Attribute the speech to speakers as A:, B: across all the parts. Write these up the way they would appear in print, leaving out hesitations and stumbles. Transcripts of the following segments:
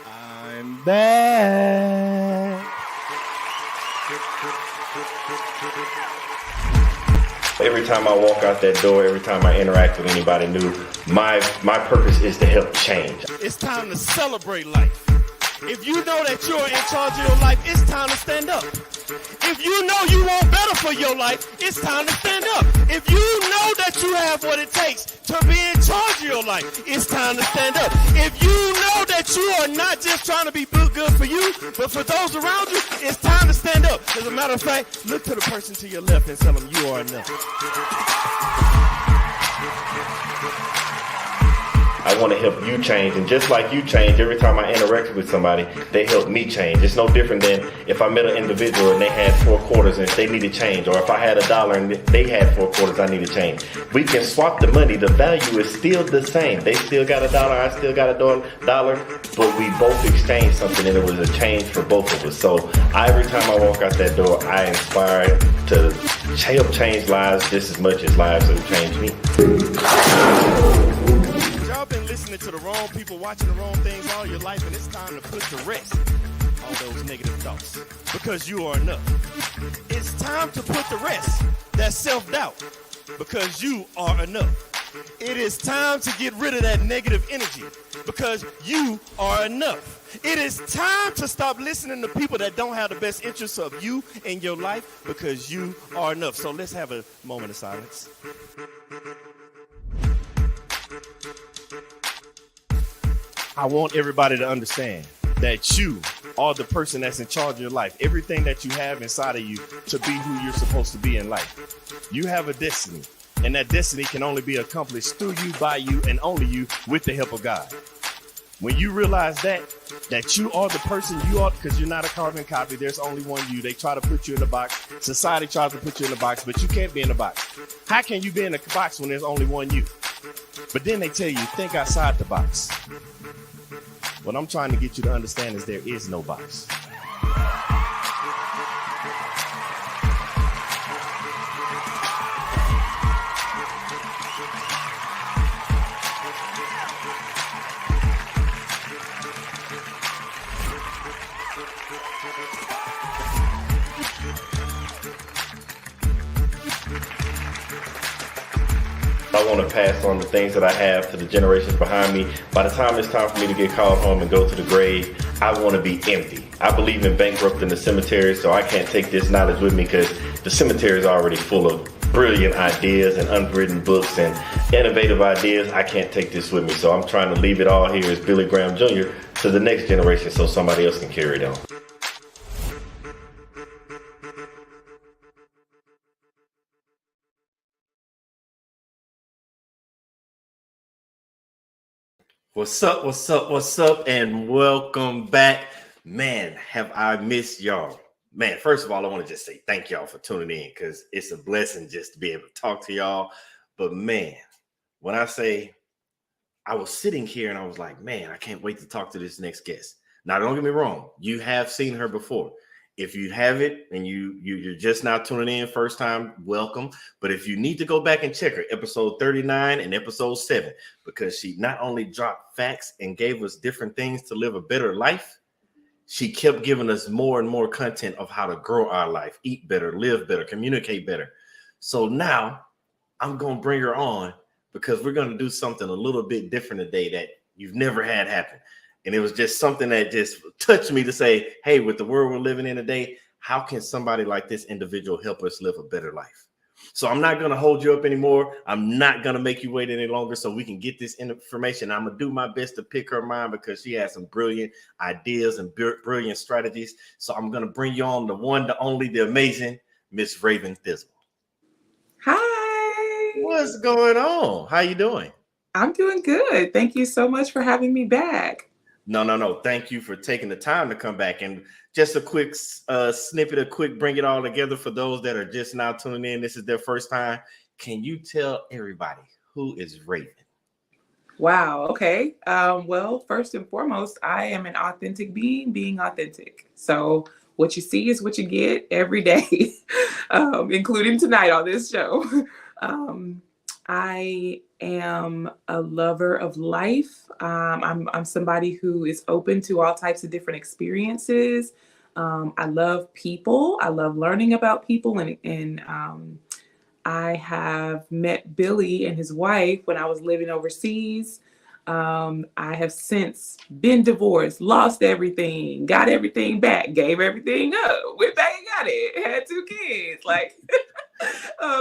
A: I'm back.
B: Every time I walk out that door, every time I interact with anybody new, my purpose is to help change.
A: It's time to celebrate life. If you know that you're in charge of your life, it's time to stand up. If you know you want better for your life, it's time to stand up. If you know that you have what it takes to be in charge of your life, it's time to stand up. If you know that you are not just trying to be good for you, but for those around you, it's time to stand up. As a matter of fact, look to the person to your left and tell them you are enough.
B: I want to help you change, and just like you change, every time I interact with somebody, they help me change. It's no different than if I met an individual and they had 4 quarters and they needed change, or if I had $1 and they had 4 quarters, I need to change. We can swap the money. The value is still the same. They still got $1, I still got $1, but we both exchange something, and it was a change for both of us. So every time I walk out that door, I inspire to help change lives just as much as lives have changed me.
A: Y'all been listening to the wrong people, watching the wrong things all your life, and it's time to put to rest all those negative thoughts, because you are enough. It's time to put to rest that self-doubt, because you are enough. It is time to get rid of that negative energy, because you are enough. It is time to stop listening to people that don't have the best interests of you in your life, because you are enough. So let's have a moment of silence. I want everybody to understand that you are the person that's in charge of your life. Everything that you have inside of you to be who you're supposed to be in life. You have a destiny, and that destiny can only be accomplished through you, by you, and only you, with the help of God. When you realize that you are the person you are, because you're not a carbon copy, there's only one you. They try to put you in a box. Society tries to put you in a box, but you can't be in a box. How can you be in a box when there's only one you? But then they tell you, think outside the box. What I'm trying to get you to understand is there is no box.
B: I want to pass on the things that I have to the generations behind me. By the time it's time for me to get called home and go to the grave, I want to be empty. I believe in bankrupting the cemetery, so I can't take this knowledge with me, because the cemetery is already full of brilliant ideas and unwritten books and innovative ideas. I can't take this with me, so I'm trying to leave it all here as Billy Graham Jr. to the next generation so somebody else can carry it on.
C: What's up, and welcome back. Man, have I missed y'all. Man, first of all, I want to just say thank y'all for tuning in, because it's a blessing just to be able to talk to y'all. But man, when I say I was sitting here and I was like, man, I can't wait to talk to this next guest. Now, don't get me wrong. You have seen her before. If you haven't and you're just now tuning in first time, welcome. But if you need to go back and check her, episode 39 and episode 7, because she not only dropped facts and gave us different things to live a better life, she kept giving us more and more content of how to grow our life, eat better, live better, communicate better. So now I'm going to bring her on, because we're going to do something a little bit different today that you've never had happen. And it was just something that just touched me to say, hey, with the world we're living in today, how can somebody like this individual help us live a better life? So I'm not going to hold you up anymore. I'm not going to make you wait any longer so we can get this information. I'm going to do my best to pick her mind, because she has some brilliant ideas and brilliant strategies. So I'm going to bring you on the one, the only, the amazing Miss Raven Thizzle.
D: Hi.
C: What's going on? How you doing?
D: I'm doing good. Thank you so much for having me back.
C: No. Thank you for taking the time to come back. And just a quick snippet, bring it all together for those that are just now tuning in. This is their first time. Can you tell everybody, who is Raven?
D: Wow. Okay. Well, first and foremost, I am an authentic being authentic. So what you see is what you get every day, including tonight on this show. I am a lover of life. I'm somebody who is open to all types of different experiences. I love people. I love learning about people, and I have met Billy and his wife when I was living overseas. I have since been divorced, lost everything, got everything back, gave everything up, went back and got it, had 2 kids. Like,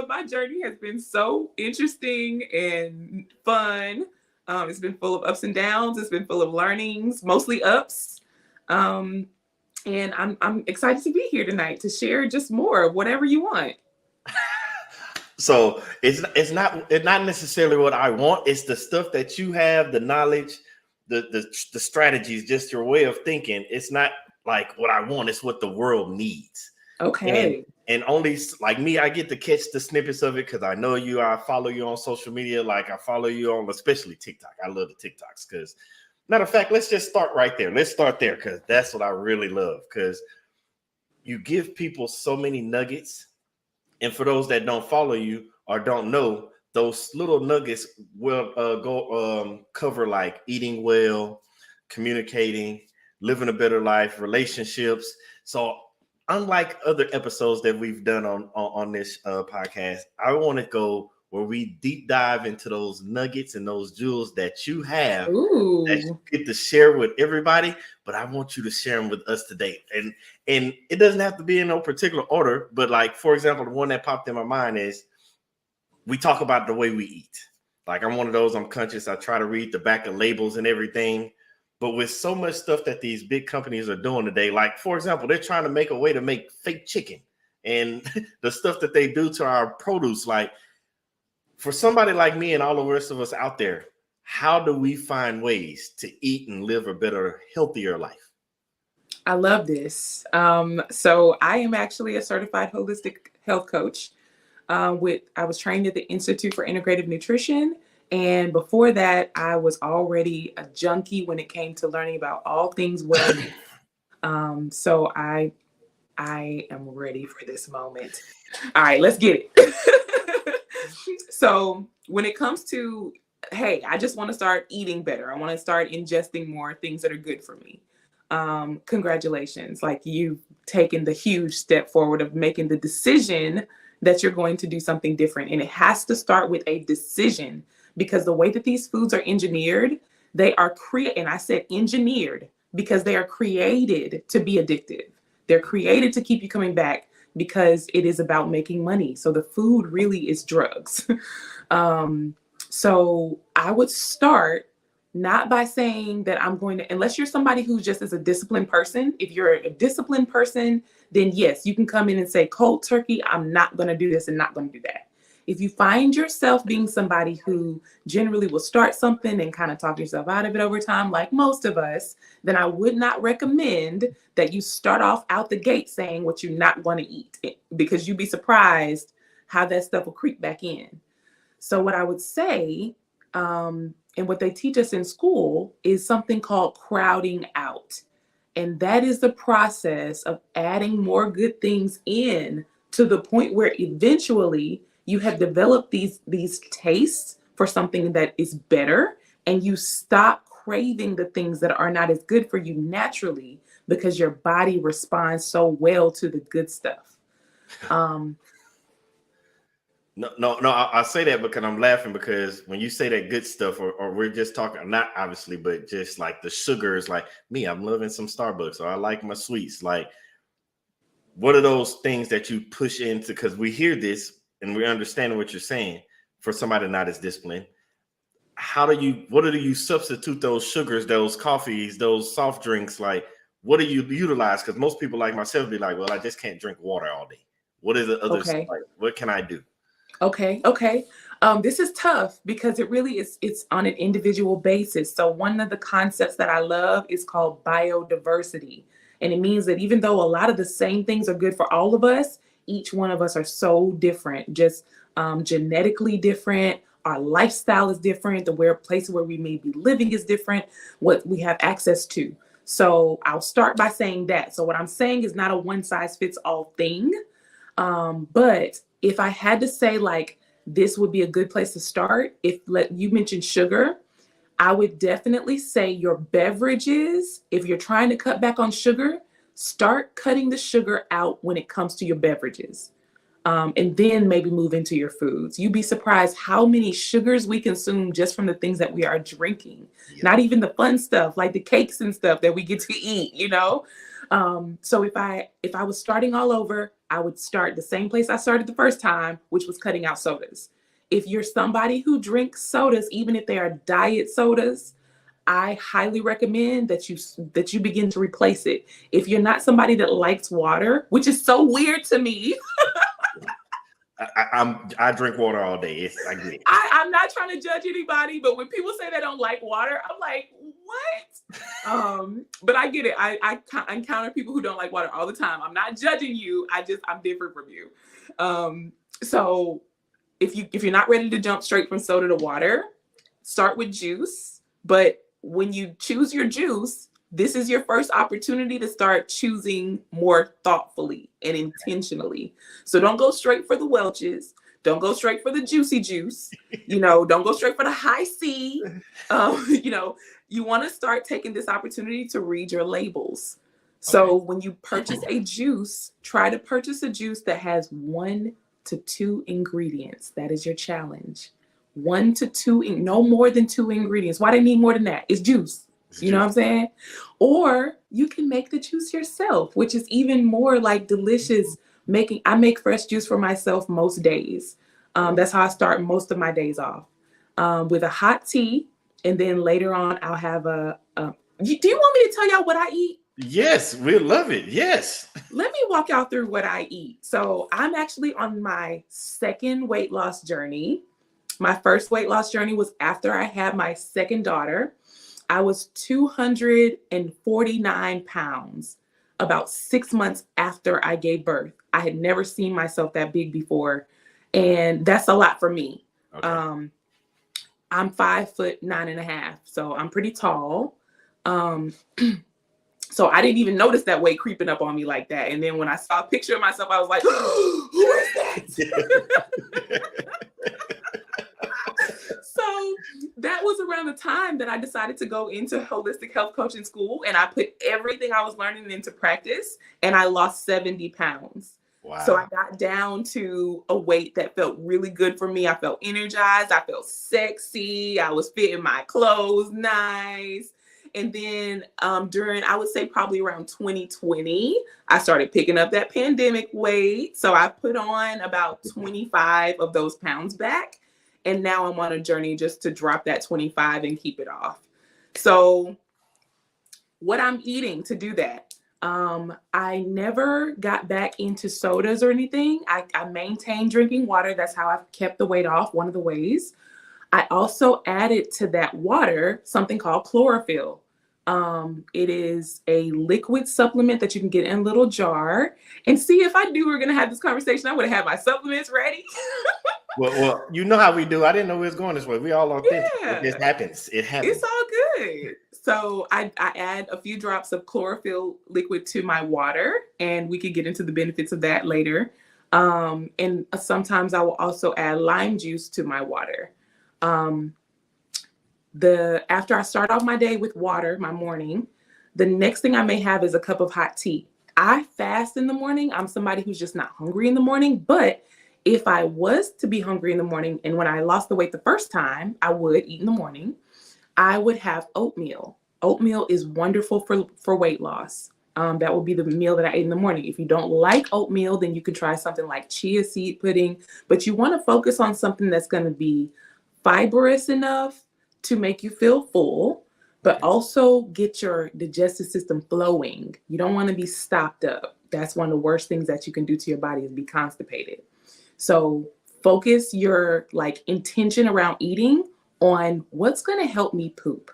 D: my journey has been so interesting and fun. It's been full of ups and downs. It's been full of learnings, mostly ups. And I'm excited to be here tonight to share just more of whatever you want.
C: So it's not necessarily what I want. It's the stuff that you have, the knowledge, the strategies, just your way of thinking. It's not like what I want. It's what the world needs.
D: Okay.
C: And only like me, I get to catch the snippets of it because I know you. I follow you on social media. Like I follow you on especially TikTok. I love the TikToks because, matter of fact, let's just start right there. Let's start there because that's what I really love because you give people so many nuggets. And for those that don't follow you or don't know, those little nuggets will cover like eating well, communicating, living a better life, relationships. So unlike other episodes that we've done on this podcast, I want to go where we deep dive into those nuggets and those jewels that you have that you get to share with everybody. But I want you to share them with us today. And it doesn't have to be in no particular order. But like, for example, the one that popped in my mind is we talk about the way we eat. Like I'm one of those, I'm conscious. I try to read the back of labels and everything. But with so much stuff that these big companies are doing today, like, for example, they're trying to make a way to make fake chicken and the stuff that they do to our produce, like, for somebody like me and all the rest of us out there, how do we find ways to eat and live a better, healthier life?
D: I love this. So I am actually a certified holistic health coach. I was trained at the Institute for Integrative Nutrition. And before that, I was already a junkie when it came to learning about all things wellness. So I am ready for this moment. All right, let's get it. So when it comes to, hey, I just want to start eating better. I want to start ingesting more things that are good for me. Congratulations. Like you've taken the huge step forward of making the decision that you're going to do something different. And it has to start with a decision because the way that these foods are engineered, they are and I said engineered because they are created to be addictive. They're created to keep you coming back because it is about making money. So the food really is drugs. So I would start not by saying that I'm going to, unless you're somebody who just is a disciplined person. If you're a disciplined person, then yes, you can come in and say cold turkey, I'm not going to do this and not going to do that. If you find yourself being somebody who generally will start something and kind of talk yourself out of it over time, like most of us, then I would not recommend that you start off out the gate saying what you're not going to eat because you'd be surprised how that stuff will creep back in. So what I would say, and what they teach us in school is something called crowding out. And that is the process of adding more good things in to the point where eventually you have developed these tastes for something that is better, and you stop craving the things that are not as good for you naturally because your body responds so well to the good stuff.
C: No, I say that because I'm laughing because when you say that good stuff, or we're just talking, not obviously, but just like the sugars, like me, I'm loving some Starbucks, or I like my sweets. Like, what are those things that you push into? Because we hear this and we're understanding what you're saying for somebody not as disciplined. What do you substitute those sugars, those coffees, those soft drinks? Like, what do you utilize? Because most people like myself be like, well, I just can't drink water all day. What is the other stuff? Like, what can I do?
D: Okay. This is tough because it really is, it's on an individual basis. So one of the concepts that I love is called biodiversity. And it means that even though a lot of the same things are good for all of us, each one of us are so different, just genetically different. Our lifestyle is different. The place where we may be living is different, what we have access to. So I'll start by saying that. So what I'm saying is not a one size fits all thing. But if I had to say, like, this would be a good place to start. You mentioned sugar, I would definitely say your beverages, if you're trying to cut back on sugar, start cutting the sugar out when it comes to your beverages. And then maybe move into your foods. You'd be surprised how many sugars we consume just from the things that we are drinking. Yeah. Not even the fun stuff like the cakes and stuff that we get to eat, you know? So if I was starting all over, I would start the same place I started the first time, which was cutting out sodas. If you're somebody who drinks sodas, even if they are diet sodas, I highly recommend that you begin to replace it. If you're not somebody that likes water, which is so weird to me.
C: I drink water all day. I get it.
D: I'm not trying to judge anybody, but when people say they don't like water, I'm like, what? But I get it. I encounter people who don't like water all the time. I'm not judging you. I'm different from you. So if you're not ready to jump straight from soda to water, start with juice. But when you choose your juice, this is your first opportunity to start choosing more thoughtfully and intentionally. So don't go straight for the Welch's. Don't go straight for the juicy juice. Don't go straight for the high C. You want to start taking this opportunity to read your labels. So when you purchase a juice, try to purchase a juice that has 1 to 2 ingredients. That is your challenge. 1 to 2, no more than 2 ingredients. Why do they need more than that? It's juice. You know what I'm saying? Or you can make the juice yourself, which is even more like delicious. I make fresh juice for myself most days. That's how I start most of my days off, with a hot tea. And then later on, I'll have do you want me to tell y'all what I eat?
C: Yes, we love it. Yes.
D: Let me walk y'all through what I eat. So I'm actually on my second weight loss journey. My first weight loss journey was after I had my second daughter. I was 249 pounds about 6 months after I gave birth. I had never seen myself that big before. And that's a lot for me. Okay. I'm 5'9.5", so I'm pretty tall. So I didn't even notice that weight creeping up on me like that. And then when I saw a picture of myself, I was like, who is that? So that was around the time that I decided to go into holistic health coaching school, and I put everything I was learning into practice, and I lost 70 pounds. Wow. So I got down to a weight that felt really good for me. I felt energized. I felt sexy. I was fitting my clothes nice. And then during, I would say probably around 2020, I started picking up that pandemic weight. So I put on about 25 of those pounds back. And now I'm on a journey just to drop that 25 and keep it off. So what I'm eating to do that, I never got back into sodas or anything. I maintained drinking water. That's how I've kept the weight off, one of the ways. I also added to that water something called chlorophyll. It is a liquid supplement that you can get in a little jar. And see, if I knew we were going to have this conversation, I would have had my supplements ready.
C: Well, you know how we do. I didn't know it was going this way. We all authentic. Yeah. It happens. It happens.
D: It's all good. So I add a few drops of chlorophyll liquid to my water, and we could get into the benefits of that later. And sometimes I will also add lime juice to my water. After I start off my day with water, my morning, the next thing I may have is a cup of hot tea. I fast in the morning. I'm somebody who's just not hungry in the morning, but if I was to be hungry in the morning, and when I lost the weight the first time, I would eat in the morning, I would have oatmeal. Oatmeal is wonderful for weight loss. That will be the meal that I ate in the morning. If you don't like oatmeal, then you can try something like chia seed pudding, but you want to focus on something that's going to be fibrous enough to make you feel full, but also get your digestive system flowing. You don't want to be stopped up. That's one of the worst things that you can do to your body, is be constipated. So focus your intention around eating on what's going to help me poop.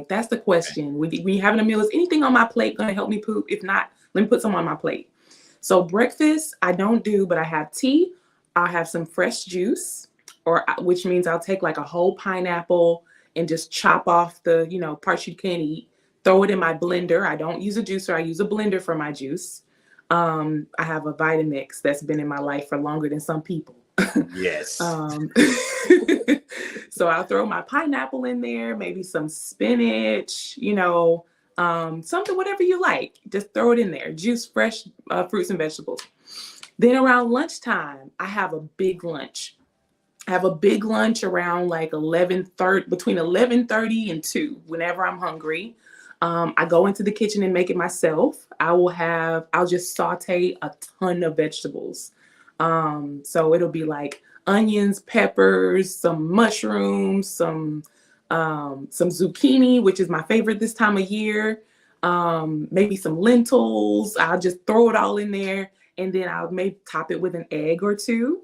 D: That's the question. When you're having a meal, is anything on my plate going to help me poop? If not, let me put some on my plate. So breakfast, I don't do, but I have tea. I'll have some fresh juice, which means I'll take a whole pineapple and just chop off the, parts you can't eat, throw it in my blender. I don't use a juicer. I use a blender for my juice. I have a Vitamix that's been in my life for longer than some people.
C: Yes.
D: So I'll throw my pineapple in there, maybe some spinach, something, whatever you like. Just throw it in there. Juice fresh fruits and vegetables. Then around lunchtime, I have a big lunch. I have a big lunch around like 11:30, between 11:30 and 2, whenever I'm hungry. I go into the kitchen and make it myself. I'll just saute a ton of vegetables. So it'll be like onions, peppers, some mushrooms, some zucchini, which is my favorite this time of year. Maybe some lentils. I'll just throw it all in there, and then I'll maybe top it with an egg or two,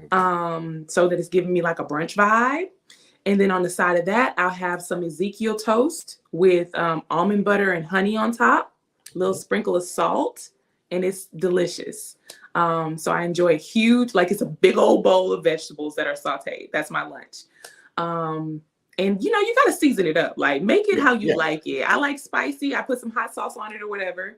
D: so that it's giving me like a brunch vibe. And then on the side of that, I'll have some Ezekiel toast with almond butter and honey on top, a little sprinkle of salt, and it's delicious. So I enjoy a huge, like it's a big old bowl of vegetables that are sauteed. That's my lunch. And you got to season it up, like make it how you like it. I like spicy. I put some hot sauce on it or whatever.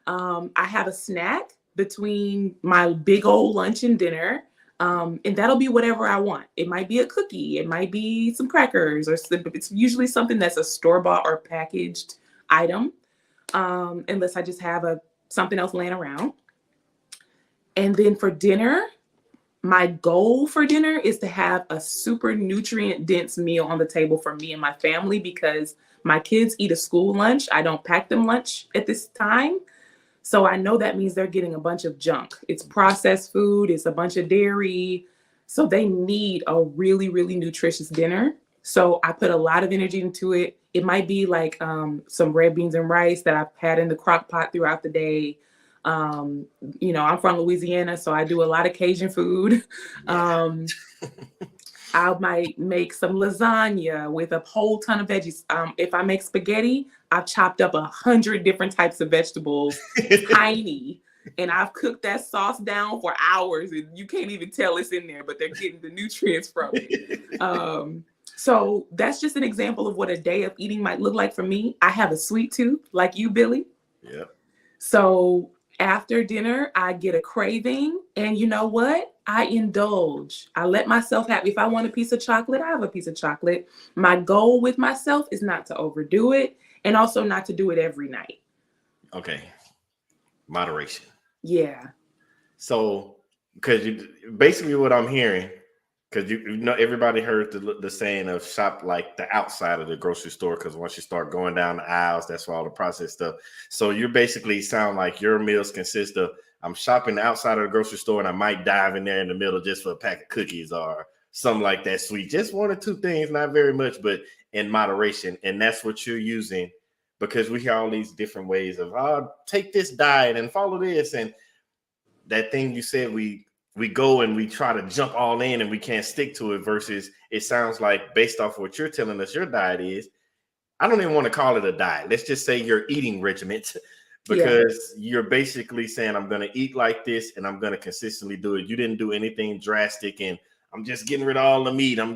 D: I have a snack between my big old lunch and dinner. And that'll be whatever I want. It might be a cookie. It might be some crackers, or it's usually something that's a store-bought or packaged item. Unless I just have something else laying around. And then for dinner, my goal for dinner is to have a super nutrient dense meal on the table for me and my family, because my kids eat a school lunch. I don't pack them lunch at this time. So I know that means they're getting a bunch of junk. It's processed food. It's a bunch of dairy. So they need a really, really nutritious dinner. So I put a lot of energy into it. It might be like some red beans and rice that I've had in the crock pot throughout the day. I'm from Louisiana, so I do a lot of Cajun food. I might make some lasagna with a whole ton of veggies. If I make spaghetti, I've chopped up 100 different types of vegetables, tiny, and I've cooked that sauce down for hours, and you can't even tell it's in there, but they're getting the nutrients from it. So that's just an example of what a day of eating might look like for me. I have a sweet tooth, like you, Billy.
C: Yeah.
D: So after dinner, I get a craving, and you know what? I indulge. I let myself have, if I want a piece of chocolate, I have a piece of chocolate. My goal with myself is not to overdo it, and also not to do it every night.
C: Okay. Moderation.
D: Yeah.
C: So, because basically what I'm hearing, because everybody heard the saying of shop like the outside of the grocery store, because once you start going down the aisles, that's where all the processed stuff. So you basically sound like your meals consist of, I'm shopping the outside of the grocery store, and I might dive in there in the middle just for a pack of cookies or something like that sweet. Just one or two things, not very much, but in moderation. And that's what you're using, because we hear all these different ways of, take this diet and follow this. And that thing you said, we go and we try to jump all in and we can't stick to it, versus it sounds like, based off what you're telling us your diet is, I don't even want to call it a diet. Let's just say your eating regimen, because you're basically saying, I'm going to eat like this and I'm going to consistently do it. You didn't do anything drastic and I'm just getting rid of all the meat. I'm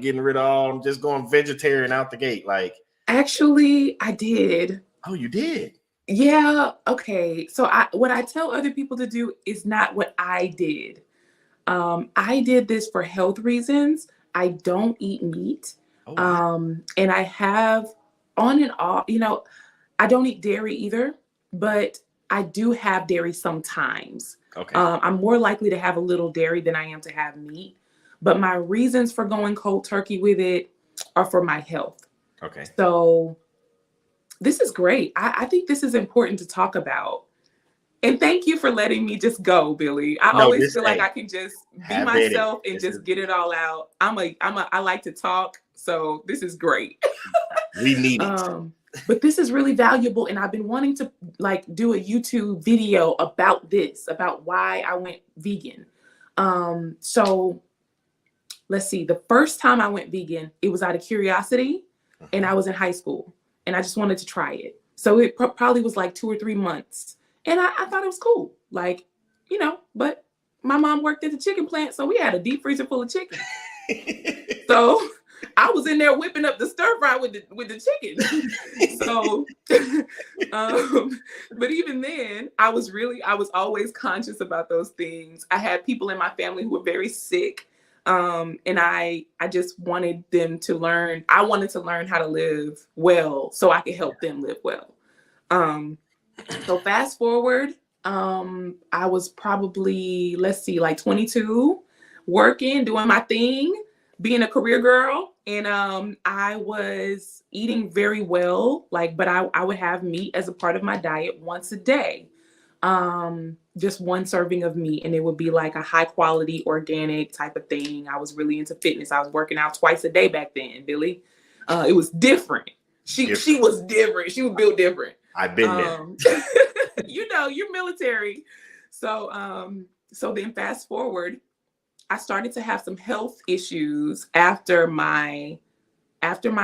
C: just going vegetarian out the gate. Like,
D: actually, I did.
C: Oh, you did?
D: Yeah. Okay. So what I tell other people to do is not what I did. I did this for health reasons. I don't eat meat.
C: Oh, wow.
D: And I have on and off, I don't eat dairy either, but I do have dairy sometimes.
C: Okay.
D: I'm more likely to have a little dairy than I am to have meat, but my reasons for going cold turkey with it are for my health.
C: Okay.
D: So this is great. I think this is important to talk about. And thank you for letting me just go, Billy. I always feel like I can just be myself and just get it all out. I like to talk, so this is great.
C: We need it.
D: But this is really valuable, and I've been wanting to do a YouTube video about this, about why I went vegan. So let's see. The first time I went vegan, it was out of curiosity, and I was in high school, and I just wanted to try it. So it probably was like 2 or 3 months. And I thought it was cool, but my mom worked at the chicken plant, so we had a deep freezer full of chicken. So I was in there whipping up the stir fry with the chicken. So, but even then, I was always conscious about those things. I had people in my family who were very sick. And I just wanted them to learn. I wanted to learn how to live well so I could help them live well. So fast forward, I was probably, let's see, like 22, working, doing my thing, being a career girl. And I was eating very well, but I would have meat as a part of my diet once a day. Just one serving of meat, and it would be like a high quality organic type of thing. I was really into fitness. I was working out twice a day back then, Billy. It was different. She was different. She was built different.
C: I've been there.
D: You're military. So then fast forward, I started to have some health issues after my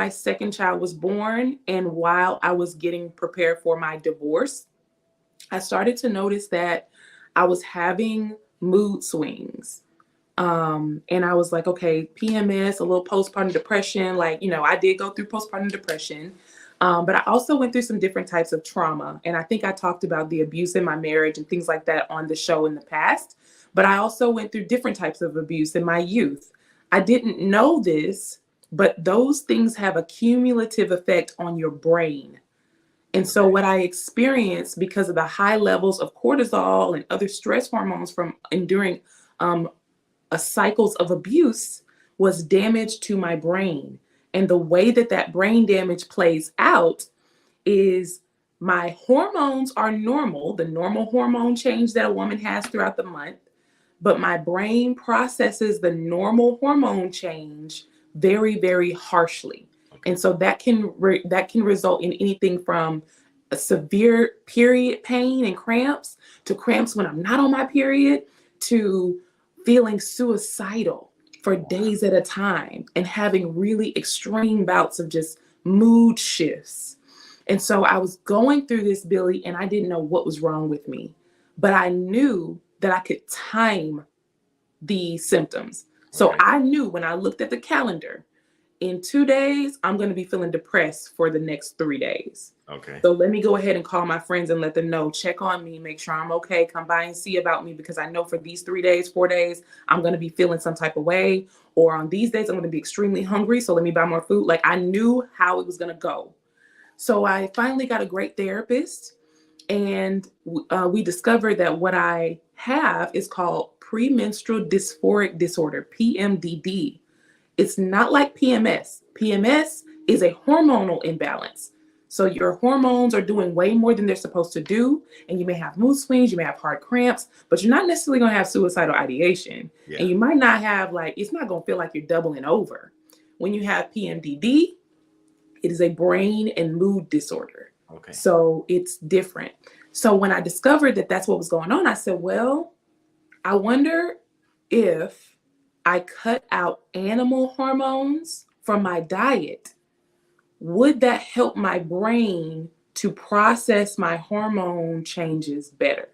D: second child was born, and while I was getting prepared for my divorce, I started to notice that I was having mood swings. And I was like, okay, PMS, a little postpartum depression. I did go through postpartum depression. But I also went through some different types of trauma. And I think I talked about the abuse in my marriage and things like that on the show in the past. But I also went through different types of abuse in my youth. I didn't know this, but those things have a cumulative effect on your brain. And so what I experienced because of the high levels of cortisol and other stress hormones from enduring cycles of abuse was damage to my brain. And the way that brain damage plays out is my hormones are normal, the normal hormone change that a woman has throughout the month, but my brain processes the normal hormone change very, very harshly. And so that can result in anything from a severe period pain and cramps to cramps when I'm not on my period to feeling suicidal for days at a time and having really extreme bouts of just mood shifts. And so I was going through this, Billy, and I didn't know what was wrong with me, but I knew that I could time the symptoms. So I knew when I looked at the calendar, in 2 days, I'm going to be feeling depressed for the next 3 days.
C: Okay.
D: So let me go ahead and call my friends and let them know, check on me, make sure I'm okay, come by and see about me, because I know for these 3 days, 4 days, I'm going to be feeling some type of way. Or on these days, I'm going to be extremely hungry. So let me buy more food. I knew how it was going to go. So I finally got a great therapist, and we discovered that what I have is called premenstrual dysphoric disorder, PMDD. It's not like PMS. PMS is a hormonal imbalance. So your hormones are doing way more than they're supposed to do. And you may have mood swings, you may have hard cramps, but you're not necessarily going to have suicidal ideation. Yeah. And you might not have it's not going to feel like you're doubling over. When you have PMDD, it is a brain and mood disorder.
C: Okay.
D: So it's different. So when I discovered that that's what was going on, I said, well, I wonder if I cut out animal hormones from my diet, would that help my brain to process my hormone changes better?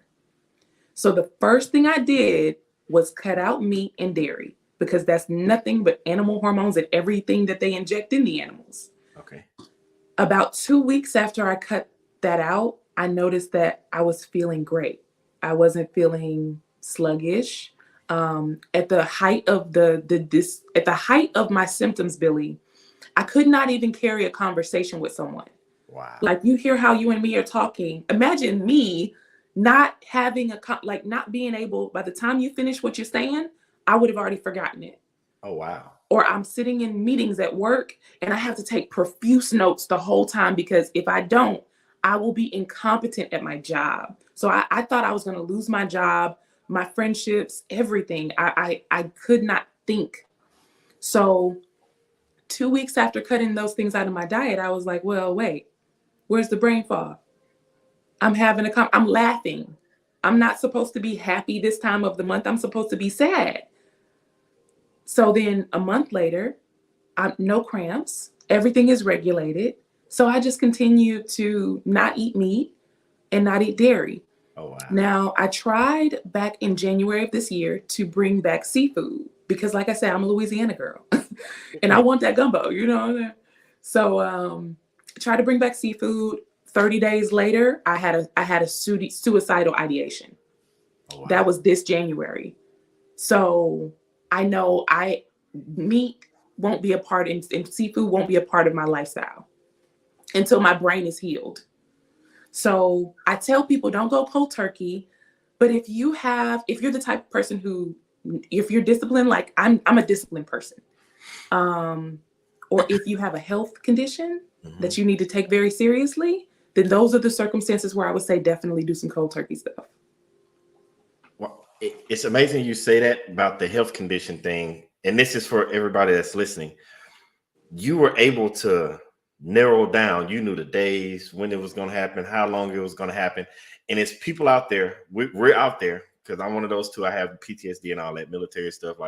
D: So the first thing I did was cut out meat and dairy, because that's nothing but animal hormones and everything that they inject in the animals.
C: Okay.
D: About 2 weeks after I cut that out, I noticed that I was feeling great. I wasn't feeling sluggish. At the height of at the height of my symptoms, Billy, I could not even carry a conversation with someone.
C: Wow.
D: You hear how you and me are talking. Imagine me not having not being able, by the time you finish what you're saying, I would have already forgotten it.
C: Oh, wow.
D: Or I'm sitting in meetings at work and I have to take profuse notes the whole time, because if I don't, I will be incompetent at my job. So I thought I was going to lose my job, my friendships, everything. I could not think. So 2 weeks after cutting those things out of my diet, I was like, well, wait, where's the brain fog? I'm laughing. I'm not supposed to be happy this time of the month. I'm supposed to be sad. So then a month later, no cramps. Everything is regulated. So I just continue to not eat meat and not eat dairy.
C: Oh, wow. Now,
D: I tried back in January of this year to bring back seafood, because like I said, I'm a Louisiana girl and I want that gumbo, you know? So try to bring back seafood. 30 days later, I had a suicidal ideation. Oh, wow. That was this January. So I know meat won't be a part and seafood won't be a part of my lifestyle until my brain is healed. So I tell people don't go cold turkey, but if you're the type of person who, if you're disciplined, like I'm a disciplined person, or if you have a health condition that you need to take very seriously, then those are the circumstances where I would say definitely do some cold turkey stuff.
C: Well, it's amazing you say that about the health condition thing. And this is for everybody that's listening. You were able to narrow down. You knew the days, when it was going to happen, how long it was going to happen. And it's people out there. We're out there, because I'm one of those too. I have PTSD and all that military stuff.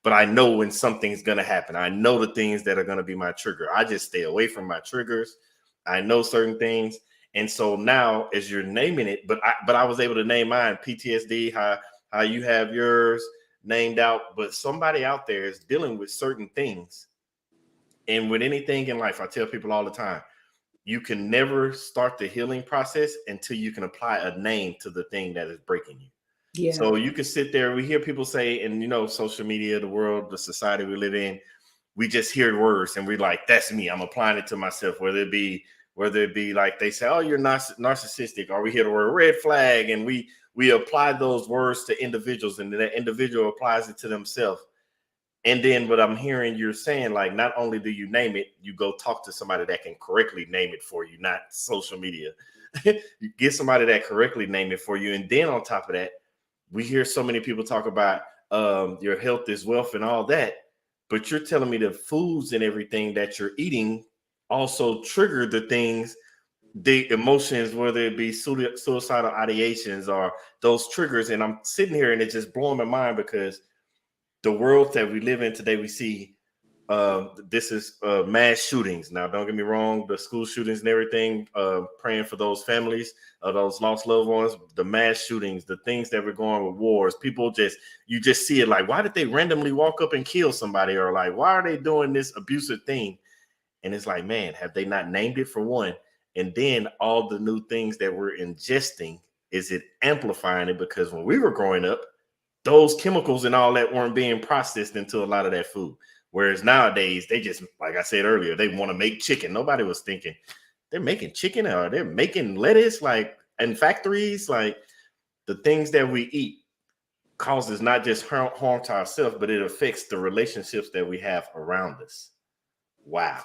C: But I know when something's going to happen. I know the things that are going to be my trigger. I just stay away from my triggers. I know certain things. And so now, as you're naming it, but I was able to name mine, PTSD, how you have yours named out. But somebody out there is dealing with certain things. And with anything in life, I tell people all the time, you can never start the healing process until you can apply a name to the thing that is breaking you.
D: Yeah.
C: So you can sit there. We hear people say, and social media, the world, the society we live in, we just hear words and we're like, that's me. I'm applying it to myself, whether it be like they say, oh, you're narcissistic, or we hear the word red flag, and we apply those words to individuals, and that individual applies it to themselves. And then what I'm hearing you're saying, like, not only do you name it, you go talk to somebody that can correctly name it for you, not social media. You get somebody that correctly name it for you. And then on top of that, we hear so many people talk about your health is wealth and all that. But you're telling me the foods and everything that you're eating also trigger the things, the emotions, whether it be suicidal ideations or those triggers. And I'm sitting here and it's just blowing my mind, because the world that we live in today, we see this is mass shootings. Now, don't get me wrong, the school shootings and everything, praying for those families, those lost loved ones, the mass shootings, the things that we're going with wars. People you just see it like, why did they randomly walk up and kill somebody? Or like, why are they doing this abusive thing? And it's like, man, have they not named it, for one? And then all the new things that we're ingesting, is it amplifying it? Because when we were growing up, those chemicals and all that weren't being processed into a lot of that food. Whereas nowadays, they just, like I said earlier, they want to make chicken. Nobody was thinking they're making chicken, or they're making lettuce, like in factories. Like, the things that we eat causes not just harm to ourselves, but it affects the relationships that we have around us. Wow.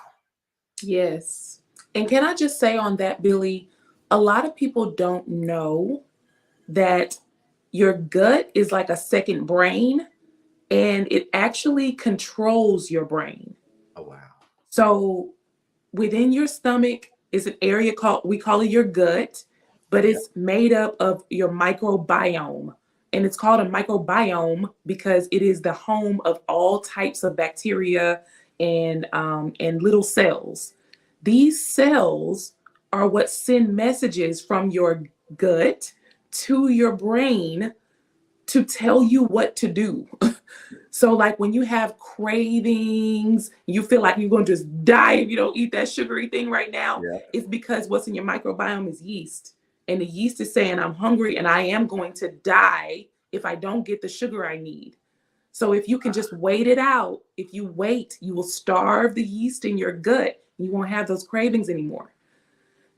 D: Yes. And can I just say on that, Billy, a lot of people don't know that your gut is like a second brain, and it actually controls your brain.
C: Oh, wow.
D: So within your stomach is an area we call it your gut, but it's made up of your microbiome. And it's called a microbiome because it is the home of all types of bacteria and little cells. These cells are what send messages from your gut to your brain to tell you what to do. So like when you have cravings, you feel like you're going to just die if you don't eat that sugary thing right now. Yeah. It's because what's in your microbiome is yeast. And the yeast is saying, I'm hungry and I am going to die if I don't get the sugar I need. So if you can just wait it out, if you wait, you will starve the yeast in your gut. You won't have those cravings anymore.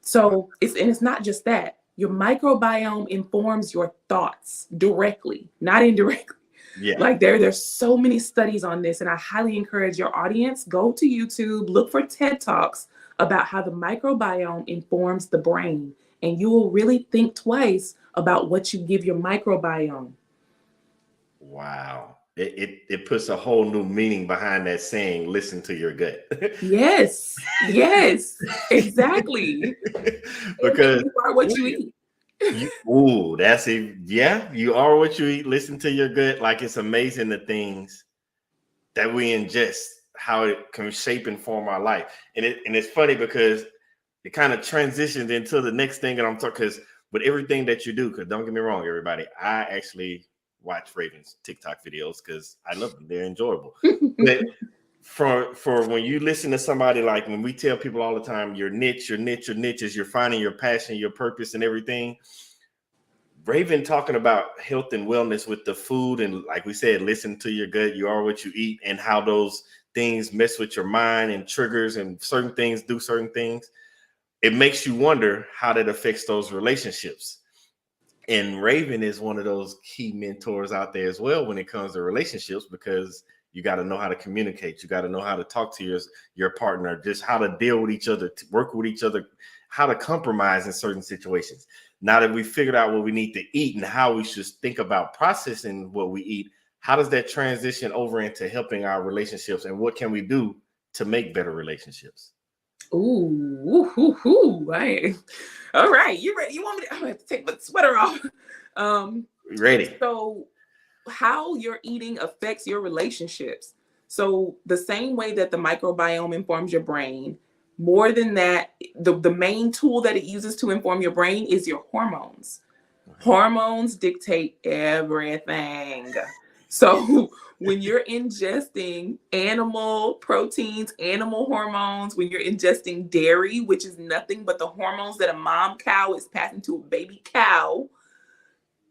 D: So it's not just that. Your microbiome informs your thoughts directly, not indirectly. Yeah. Like there's so many studies on this, and I highly encourage your audience, go to YouTube, look for TED Talks about how the microbiome informs the brain, and you will really think twice about what you give your microbiome.
C: Wow. It puts a whole new meaning behind that saying, listen to your gut.
D: Yes, exactly.
C: Because
D: you are what you eat.
C: You are what you eat. Listen to your gut. Like, it's amazing the things that we ingest, how it can shape and form our life. And it's funny because it kind of transitions into the next thing that I'm talking, because with everything that you do, because don't get me wrong, everybody, I actually watch Raven's TikTok videos because I love them. They're enjoyable. But for when you listen to somebody, like when we tell people all the time, your niche is you're finding your passion, your purpose and everything. Raven talking about health and wellness with the food, and like we said, listen to your gut. You are what you eat, and how those things mess with your mind and triggers, and certain things do certain things. It makes you wonder how that affects those relationships. And Raven is one of those key mentors out there as well when it comes to relationships, because you got to know how to communicate. You got to know how to talk to your partner, just how to deal with each other, to work with each other, how to compromise in certain situations. Now that we figured out what we need to eat and how we should think about processing what we eat, how does that transition over into helping our relationships, and what can we do to make better relationships?
D: Right. All right, you ready? You want me to? I'm gonna have to take my sweater off.
C: Ready.
D: So, how your eating affects your relationships. So, the same way that the microbiome informs your brain, more than that, the main tool that it uses to inform your brain is your hormones. Hormones dictate everything. So when you're ingesting animal proteins, animal hormones, when you're ingesting dairy, which is nothing but the hormones that a mom cow is passing to a baby cow,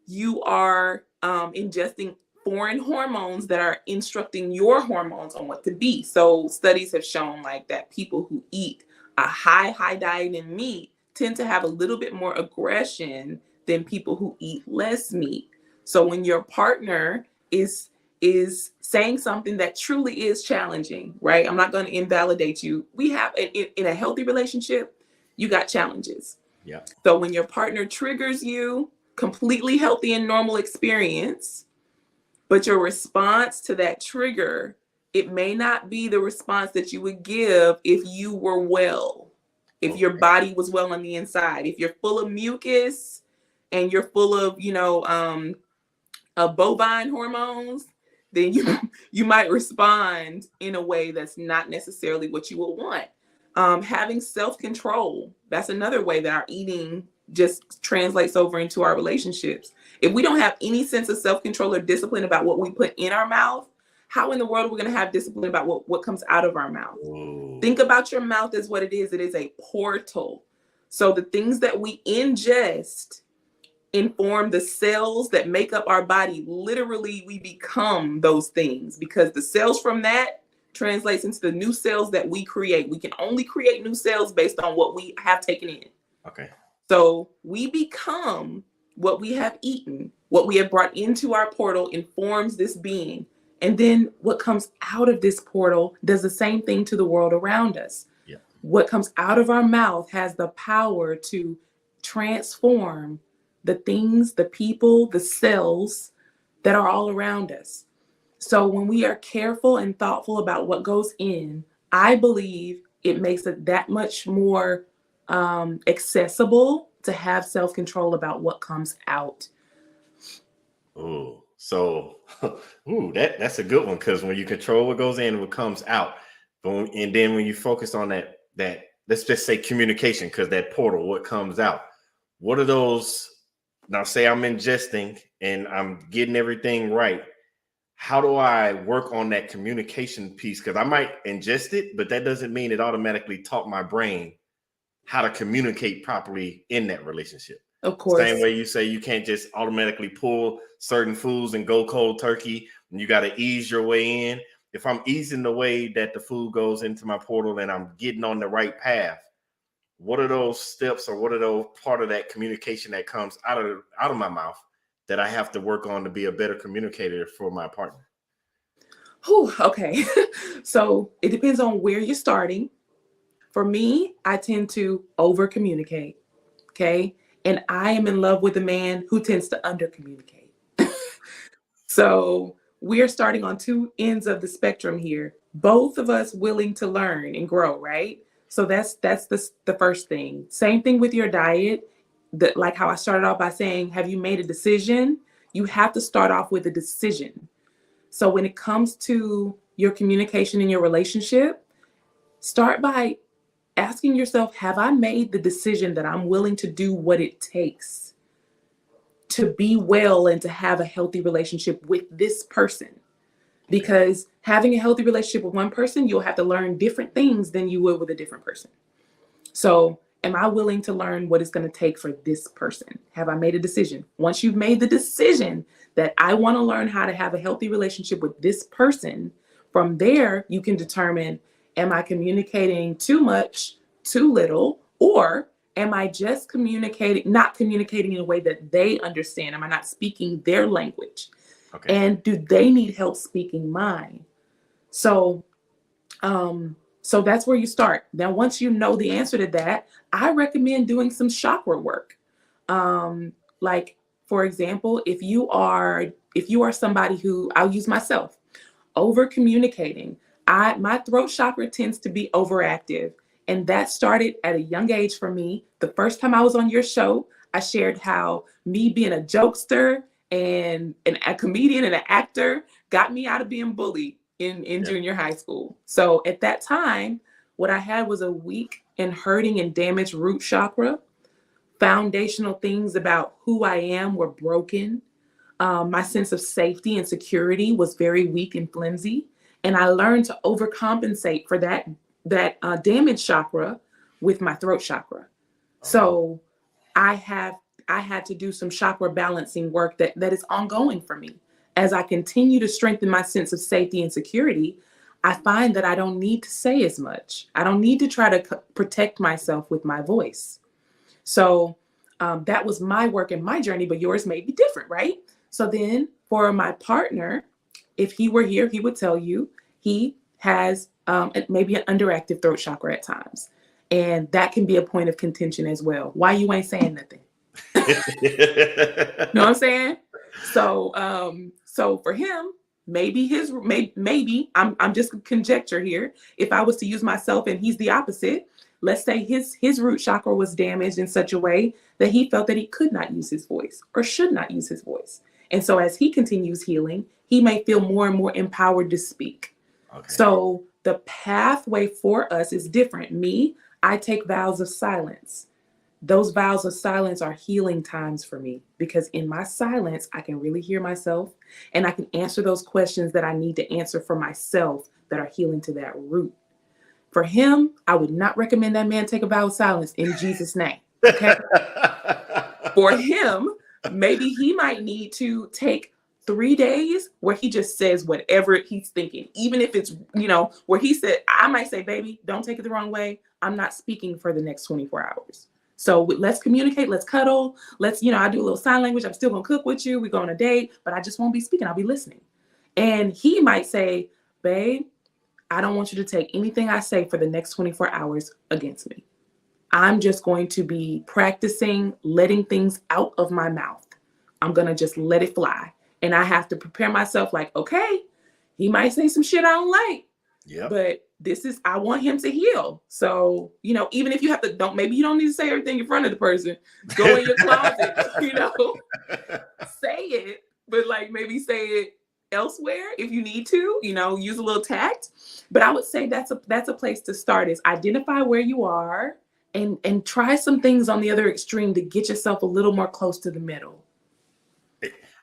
D: you are ingesting foreign hormones that are instructing your hormones on what to be. So studies have shown like that people who eat a high diet in meat tend to have a little bit more aggression than people who eat less meat. So when your partner is saying something that truly is challenging, right? I'm not going to invalidate you. We have in a healthy relationship, you got challenges.
C: Yeah.
D: So when your partner triggers you, completely healthy and normal experience, but your response to that trigger, it may not be the response that you would give if you were well, if your body was well on the inside, if you're full of mucus and you're full of, bovine hormones, then you might respond in a way that's not necessarily what you would want. Having self-control, that's another way that our eating just translates over into our relationships. If we don't have any sense of self-control or discipline about what we put in our mouth, how in the world are we going to have discipline about what comes out of our mouth?
C: Ooh.
D: Think about your mouth as what it is. It is a portal. So the things that we ingest inform the cells that make up our body. Literally, we become those things because the cells from that translates into the new cells that we create. We can only create new cells based on what we have taken in.
C: Okay.
D: So we become what we have eaten. What we have brought into our portal informs this being. And then what comes out of this portal does the same thing to the world around us.
C: Yeah.
D: What comes out of our mouth has the power to transform the things, the people, the cells that are all around us. So when we are careful and thoughtful about what goes in, I believe it makes it that much more accessible to have self-control about what comes out.
C: Ooh, so that's a good one, because when you control what goes in and what comes out, and then when you focus on that let's just say communication, because that portal, what comes out, what are those? Now, say I'm ingesting and I'm getting everything right. How do I work on that communication piece? Because I might ingest it, but that doesn't mean it automatically taught my brain how to communicate properly in that relationship.
D: Of course.
C: Same way you say you can't just automatically pull certain foods and go cold turkey, and you got to ease your way in. If I'm easing the way that the food goes into my portal and I'm getting on the right path, what are those steps, or what are those part of that communication that comes out of my mouth that I have to work on to be a better communicator for my partner?
D: Okay. So it depends on where you're starting. For me, I tend to over communicate. Okay. And I am in love with a man who tends to under communicate. So we're starting on two ends of the spectrum here. Both of us willing to learn and grow, right? So that's the first thing. Same thing with your diet. Like how I started off by saying, have you made a decision? You have to start off with a decision. So when it comes to your communication in your relationship, start by asking yourself, have I made the decision that I'm willing to do what it takes to be well and to have a healthy relationship with this person? Because having a healthy relationship with one person, you'll have to learn different things than you would with a different person. So am I willing to learn what it's going to take for this person? Have I made a decision? Once you've made the decision that I want to learn how to have a healthy relationship with this person, from there, you can determine, am I communicating too much, too little, or am I just not communicating in a way that they understand? Am I not speaking their language?
C: Okay.
D: And do they need help speaking mine? So that's where you start. Now, once you know the answer to that, I recommend doing some chakra work. Like, for example, if you are somebody who, I'll use myself, over communicating, my throat chakra tends to be overactive. And that started at a young age for me. The first time I was on your show, I shared how me being a jokester and a comedian and an actor got me out of being bullied in junior high school. So at that time, what I had was a weak and hurting and damaged root chakra. Foundational things about who I am were broken. My sense of safety and security was very weak and flimsy. And I learned to overcompensate for that damaged chakra with my throat chakra. So I had to do some chakra balancing work that is ongoing for me. As I continue to strengthen my sense of safety and security, I find that I don't need to say as much. I don't need to try to protect myself with my voice. So that was my work and my journey, but yours may be different, right? So then for my partner, if he were here, he would tell you he has maybe an underactive throat chakra at times. And that can be a point of contention as well. Why you ain't saying nothing? Know what I'm saying? So for him, maybe I'm just conjecture here. If I was to use myself and he's the opposite, let's say his root chakra was damaged in such a way that he felt that he could not use his voice or should not use his voice. And so as he continues healing, he may feel more and more empowered to speak. Okay. So the pathway for us is different. Me, I take vows of silence. Those vows of silence are healing times for me because in my silence, I can really hear myself and I can answer those questions that I need to answer for myself that are healing to that root. For him, I would not recommend that man take a vow of silence in Jesus' name. Okay. For him, maybe he might need to take 3 days where he just says whatever he's thinking, even if it's, where he said, I might say, baby, don't take it the wrong way. I'm not speaking for the next 24 hours. So let's communicate, let's cuddle. Let's, I do a little sign language. I'm still going to cook with you. We go on a date, but I just won't be speaking. I'll be listening. And he might say, babe, I don't want you to take anything I say for the next 24 hours against me. I'm just going to be practicing letting things out of my mouth. I'm going to just let it fly. And I have to prepare myself like, okay, he might say some shit I don't like. Yeah. But I want him to heal. So, even if you have to, maybe you don't need to say everything in front of the person. Go in your closet, say it, but maybe say it elsewhere if you need to, use a little tact. But I would say that's a place to start is identify where you are and try some things on the other extreme to get yourself a little more close to the middle.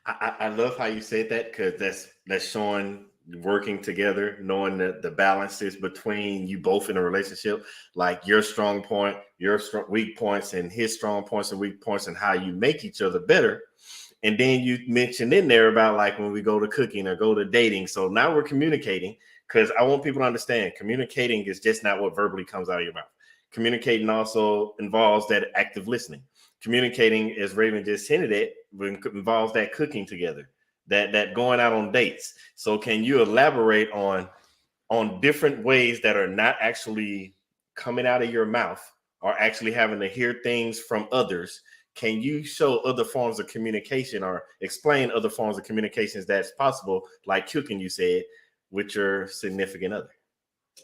C: I love how you said that because that's showing working together, knowing that the balances between you both in a relationship, like your strong point, your weak points, and his strong points and weak points, and how you make each other better. And then you mentioned in there about when we go to cooking or go to dating. So now we're communicating because I want people to understand communicating is just not what verbally comes out of your mouth. Communicating also involves that active listening. Communicating, as Raven just hinted at, involves that cooking together, that going out on dates. So can you elaborate on different ways that are not actually coming out of your mouth or actually having to hear things from others? Can you show other forms of communication or explain other forms of communications that's possible, like cooking, you said, with your significant other?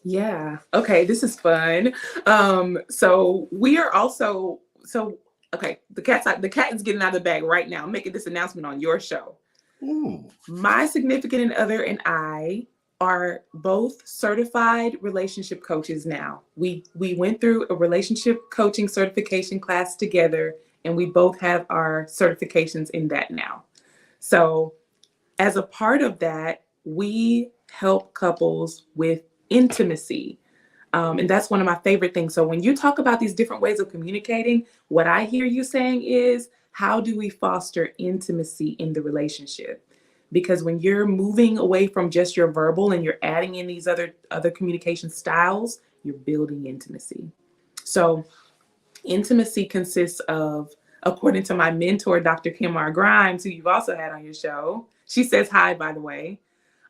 D: Yeah. Okay. This is fun. So we are also, okay, the cat is getting out of the bag right now. I'm making this announcement on your show. Ooh. My significant other and I are both certified relationship coaches now. We went through a relationship coaching certification class together, and we both have our certifications in that now. So as a part of that, we help couples with intimacy. And that's one of my favorite things. So when you talk about these different ways of communicating, what I hear you saying is, how do we foster intimacy in the relationship? Because when you're moving away from just your verbal and you're adding in these other communication styles, you're building intimacy. So intimacy consists of, according to my mentor, Dr. Kim R. Grimes, who you've also had on your show. She says hi, by the way.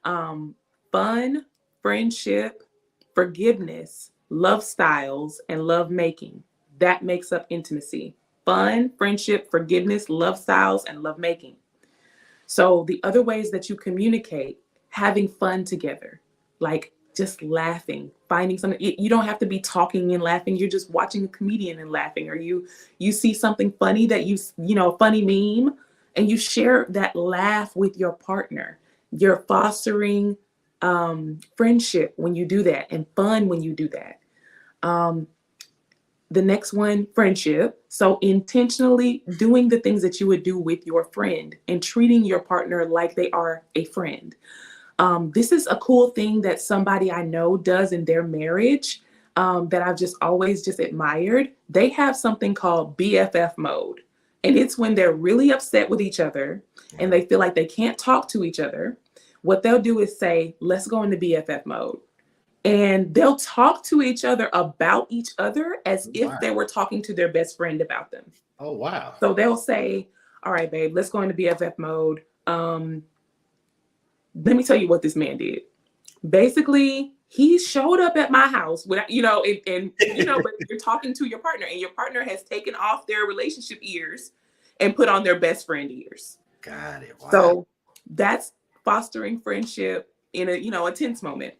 D: Fun, friendship, forgiveness, love styles, and love making. That makes up intimacy. Fun, friendship, forgiveness, love styles, and love making. So the other ways that you communicate, having fun together, like just laughing, finding something. You don't have to be talking and laughing. You're just watching a comedian and laughing, or you see something funny that a funny meme, and you share that laugh with your partner. You're fostering friendship when you do that, and fun when you do that. The next one, friendship. So intentionally doing the things that you would do with your friend and treating your partner like they are a friend. This is a cool thing that somebody I know does in their marriage that I've just always admired. They have something called BFF mode. And it's when they're really upset with each other and they feel like they can't talk to each other. What they'll do is say, let's go into BFF mode. And they'll talk to each other about each other as if they were talking to their best friend about them.
C: Oh, wow.
D: So they'll say, all right, babe, let's go into BFF mode. Let me tell you what this man did. Basically, he showed up at my house without, but you're talking to your partner, and your partner has taken off their relationship ears and put on their best friend ears.
C: Got it. Wow.
D: So that's fostering friendship in a tense moment.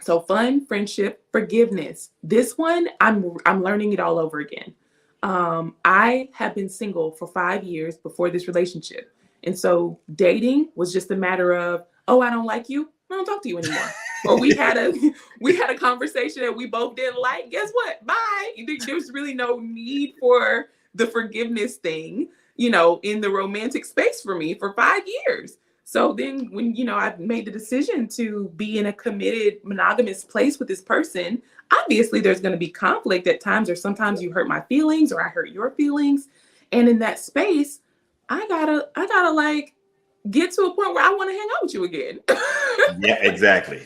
D: So fun, friendship, forgiveness. This one, I'm learning it all over again. I have been single for 5 years before this relationship. And so dating was just a matter of, oh, I don't like you, I don't talk to you anymore. Or we had a conversation that we both didn't like. Guess what? Bye. There's really no need for the forgiveness thing, in the romantic space for me for 5 years. So then when, I've made the decision to be in a committed monogamous place with this person, obviously there's going to be conflict at times, or sometimes you hurt my feelings or I hurt your feelings. And in that space, I gotta like get to a point where I want to hang out with you again.
C: Yeah, exactly.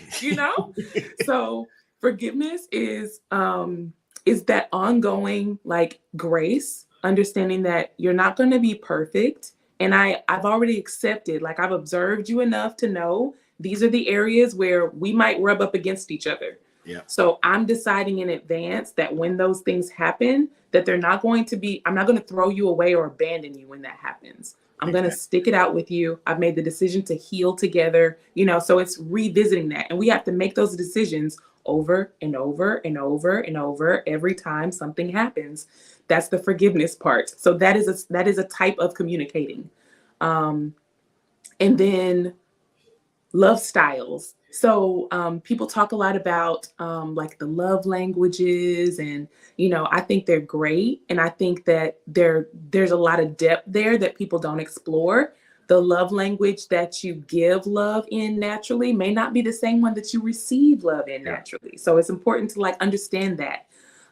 D: So forgiveness is that ongoing like grace, understanding that you're not going to be perfect. And I've already accepted, like I've observed you enough to know these are the areas where we might rub up against each other.
C: Yeah.
D: So I'm deciding in advance that when those things happen, that I'm not going to throw you away or abandon you when that happens. I'm going to stick it out with you. I've made the decision to heal together, so it's revisiting that. And we have to make those decisions over and over and over and over every time something happens. That's the forgiveness part. So that is a type of communicating. And then love styles. So people talk a lot about like the love languages, and I think they're great, and I think that there's a lot of depth there that people don't explore. The love language that you give love in naturally may not be the same one that you receive love in naturally. So it's important to like understand that.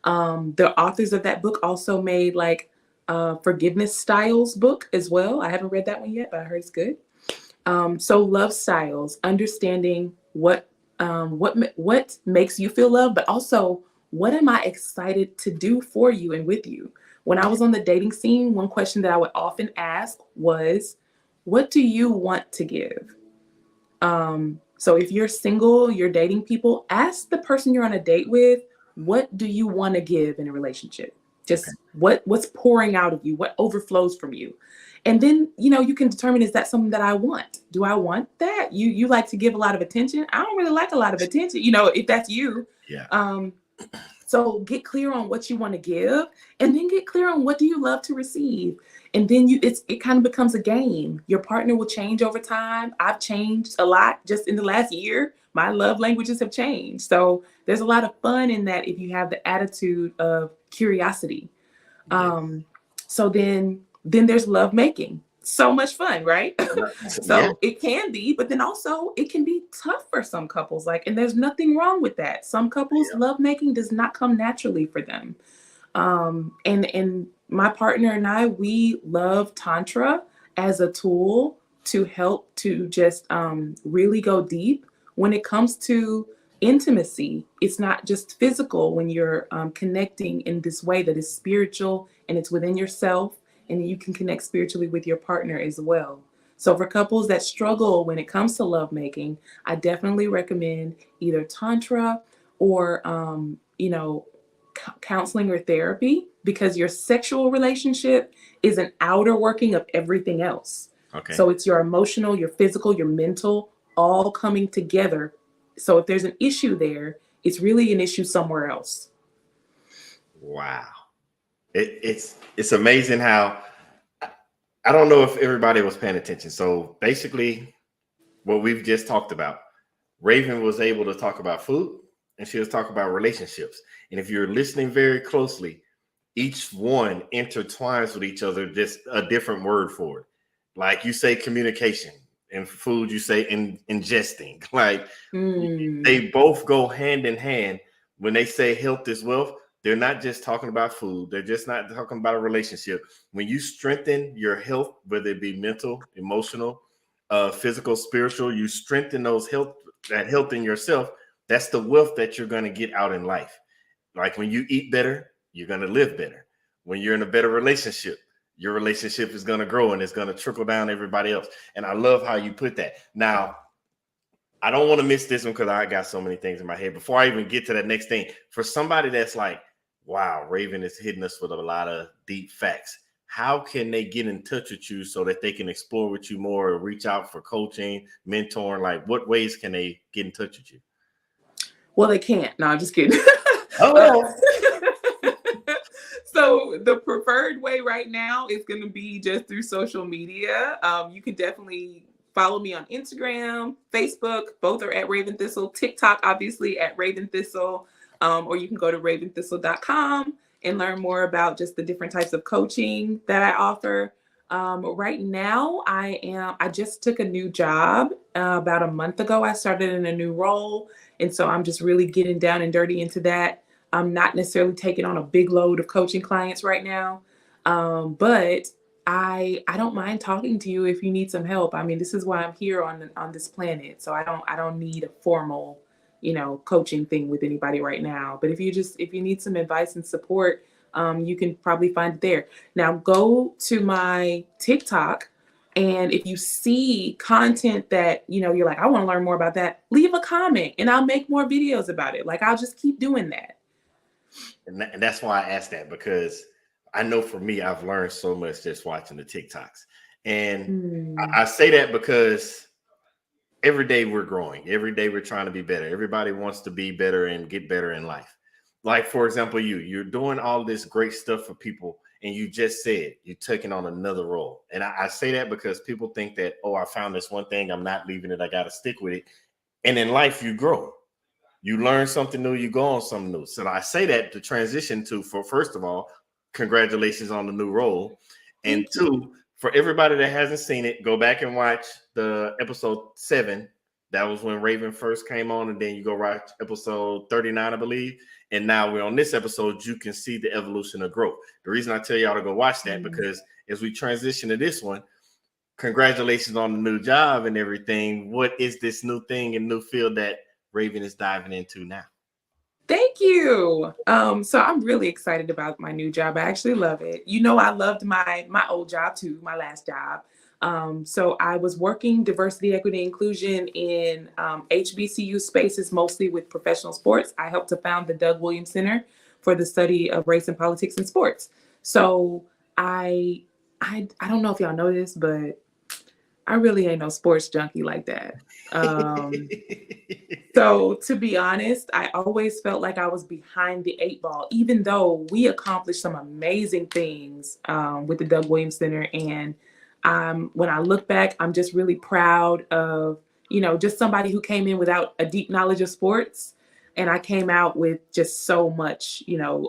D: The authors of that book also made like forgiveness styles book as well. I haven't read that one yet, but I heard it's good. So love styles, understanding what makes you feel loved, but also what am I excited to do for you and with you? When I was on the dating scene, one question that I would often ask was, what do you want to give? So if you're single, you're dating people, ask the person you're on a date with, what do you want to give in a relationship? Just what's pouring out of you, what overflows from you. And then, you can determine, is that something that I want? Do I want that? You like to give a lot of attention? I don't really like a lot of attention, if that's you.
C: Yeah.
D: So get clear on what you want to give, and then get clear on what do you love to receive. And then it kind of becomes a game. Your partner will change over time. I've changed a lot just in the last year. My love languages have changed. So there's a lot of fun in that if you have the attitude of curiosity. So then there's love making. so much fun, right? So
C: Yeah.
D: it can be, but then also it can be tough for some couples. Like, and there's nothing wrong with that. Some couples, lovemaking does not come naturally for them. And my partner and I, we love Tantra as a tool to help to just really go deep when it comes to intimacy. It's not just physical when you're connecting in this way that is spiritual and it's within yourself, and you can connect spiritually with your partner as well. So for couples that struggle when it comes to lovemaking, I definitely recommend either Tantra or, counseling or therapy, because your sexual relationship is an outer working of everything else.
C: Okay.
D: So it's your emotional, your physical, your mental, all coming together. So if there's an issue there, it's really an issue somewhere else.
C: Wow. It's amazing how, I don't know if everybody was paying attention. So basically what we've just talked about, Raven was able to talk about food and she was talking about relationships. And if you're listening very closely, each one intertwines with each other, just a different word for it. Like you say communication, and food you say ingesting. Like they both go hand in hand. When they say health is wealth, they're not just talking about food. They're just not talking about a relationship. When you strengthen your health, whether it be mental, emotional, physical, spiritual, you strengthen that health in yourself. That's the wealth that you're going to get out in life. Like when you eat better, you're going to live better. When you're in a better relationship, your relationship is going to grow and it's going to trickle down to everybody else. And I love how you put that. Now, I don't want to miss this one because I got so many things in my head. Before I even get to that next thing, for somebody that's like, wow, Raven is hitting us with a lot of deep facts. How can they get in touch with you so that they can explore with you more or reach out for coaching, mentoring? Like what ways can they get in touch with you?
D: Well, they can't. No, I'm just kidding.
C: Oh,
D: So the preferred way right now is going to be just through social media. You can definitely follow me on Instagram, Facebook. Both are at Raven Thistle. TikTok, obviously, at Raven Thistle. Or you can go to raventhistle.com and learn more about just the different types of coaching that I offer. Right now, I just took a new job about a month ago. I started in a new role. And so I'm just really getting down and dirty into that. I'm not necessarily taking on a big load of coaching clients right now. But I don't mind talking to you if you need some help. I mean, this is why I'm here on this planet. So I don't need a formal, coaching thing with anybody right now. But if you need some advice and support, you can probably find it there. Now go to my TikTok, and if you see content that, you're like, I want to learn more about that, leave a comment and I'll make more videos about it. Like I'll just keep doing that.
C: and that's why I asked that, because I know for me, I've learned so much just watching the TikToks. And I say that because every day we're growing. Every day we're trying to be better. Everybody wants to be better and get better in life. Like, for example, you're doing all this great stuff for people, and you just said you're taking on another role. And I say that because people think that, oh, I found this one thing, I'm not leaving it, I got to stick with it. And in life, you grow. You learn something new, you go on something new. So I say that to transition to, for first of all, congratulations on the new role. And two, for everybody that hasn't seen it, go back and watch the episode 7. That was when Raven first came on. And then you go watch episode 39, I believe. And now we're on this episode, you can see the evolution of growth. The reason I tell y'all to go watch that, because as we transition to this one, congratulations on the new job and everything. What is this new thing and new field that Raven is diving into now?
D: Thank you. So I'm really excited about my new job. I actually love it. I loved my old job too, my last job. So I was working diversity, equity, inclusion in HBCU spaces, mostly with professional sports. I helped to found the Doug Williams Center for the study of race and politics in sports. So I don't know if y'all know this, but I really ain't no sports junkie like that. So to be honest, I always felt like I was behind the 8 ball, even though we accomplished some amazing things with the Doug Williams Center. And when I look back, I'm just really proud of, just somebody who came in without a deep knowledge of sports. And I came out with just so much,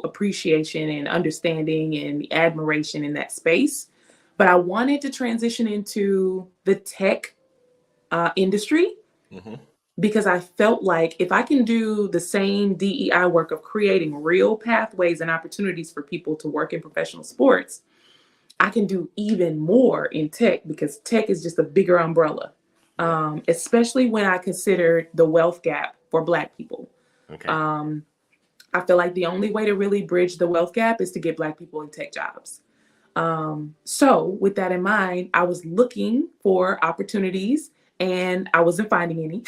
D: appreciation and understanding and admiration in that space. but I wanted to transition into the tech industry
C: Mhm.
D: because I felt like if I can do the same DEI work of creating real pathways and opportunities for people to work in professional sports, I can do even more in tech because tech is just a bigger umbrella, especially when I consider the wealth gap for Black people.
C: Okay.
D: I feel like the only way to really bridge the wealth gap is to get Black people in tech jobs. So with that in mind, I was looking for opportunities and I wasn't finding any.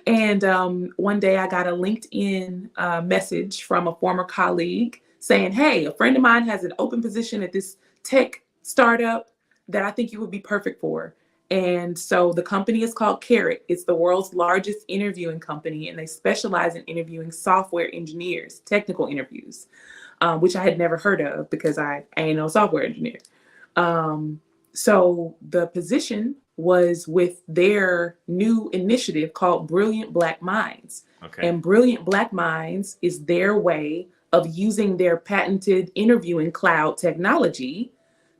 D: And one day I got a LinkedIn message from a former colleague saying, hey, a friend of mine has an open position at this tech startup that I think you would be perfect for. And so the company is called Carrot. It's the world's largest interviewing company, and they specialize in interviewing software engineers, technical interviews, which I had never heard of because I ain't no software engineer. So the position was with their new initiative called Brilliant Black Minds.
C: Okay.
D: And Brilliant Black Minds is their way of using their patented interviewing cloud technology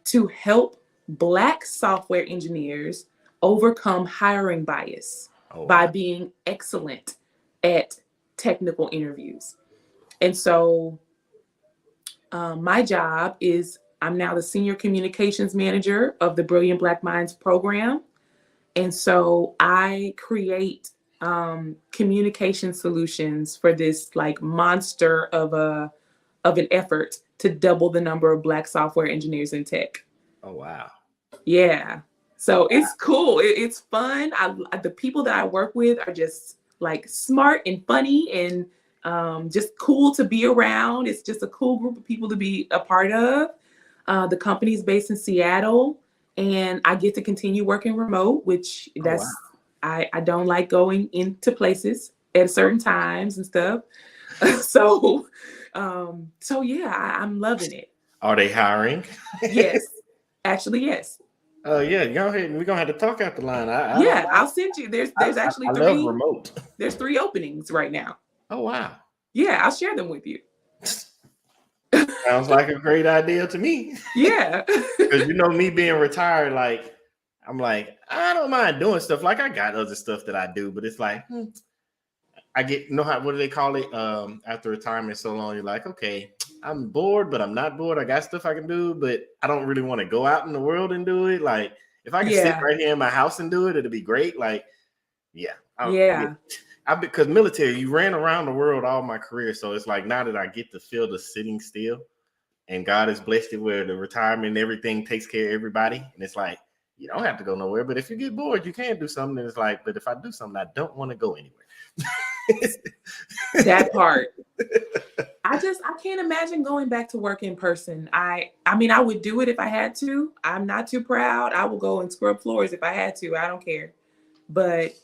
D: to help Black software engineers overcome hiring bias by being excellent at technical interviews. And so my job is I'm now the senior communications manager of the Brilliant Black Minds program. And so I create communication solutions for this like monster of an effort to double the number of Black software engineers in tech.
C: Oh, wow.
D: Yeah. So it's cool. It's fun. The people that I work with are just like smart and funny and just cool to be around. It's just a cool group of people to be a part of. The company's based in Seattle, and I get to continue working remote, which I don't like going into places at certain times and stuff. So yeah, I'm loving it.
C: Are they hiring?
D: Yes, actually, yes.
C: Yeah, go ahead. We're gonna have to talk out the line.
D: I'll send you. There's actually
C: I
D: three.
C: love remote.
D: There's 3 openings right now.
C: Oh, wow.
D: Yeah, I'll share them with you.
C: Sounds like a great idea to me.
D: Yeah.
C: Because me being retired, like I'm like, I don't mind doing stuff. Like I got other stuff that I do, but it's like I get what do they call it? After retirement so long, you're like, okay, I'm bored, but I'm not bored. I got stuff I can do, but I don't really want to go out in the world and do it. Like if I can sit right here in my house and do it, it'd be great. Like, because military, you ran around the world all my career. So it's like now that I get to feel the sitting still, and God has blessed it where the retirement and everything takes care of everybody. And it's like, you don't have to go nowhere. But if you get bored, you can do something. And it's like, but if I do something, I don't want to go anywhere.
D: That part. I can't imagine going back to work in person. I mean, I would do it if I had to. I'm not too proud. I will go and scrub floors if I had to. I don't care. But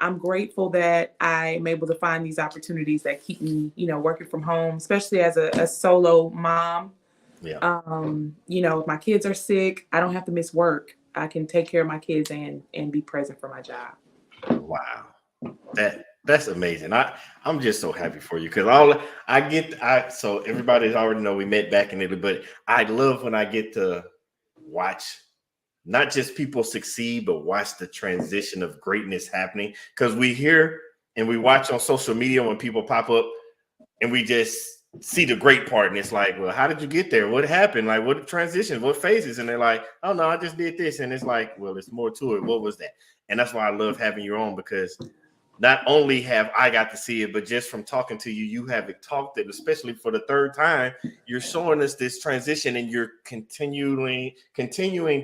D: I'm grateful that I'm able to find these opportunities that keep me, working from home, especially as a solo mom.
C: Yeah.
D: If my kids are sick, I don't have to miss work. I can take care of my kids and be present for my job.
C: Wow. That's amazing. I'm just so happy for you because so everybody's already know we met back in Italy, but I love when I get to watch not just people succeed, but watch the transition of greatness happening. Because we hear and we watch on social media when people pop up and we just see the great part. And it's like, well, how did you get there? What happened? Like what transitions, what phases? And they're like, oh no, I just did this. And it's like, well, there's more to it. What was that? And that's why I love having you on, because not only have I got to see it, but just from talking to you, you have talked it, especially for the third time, you're showing us this transition and you're continuing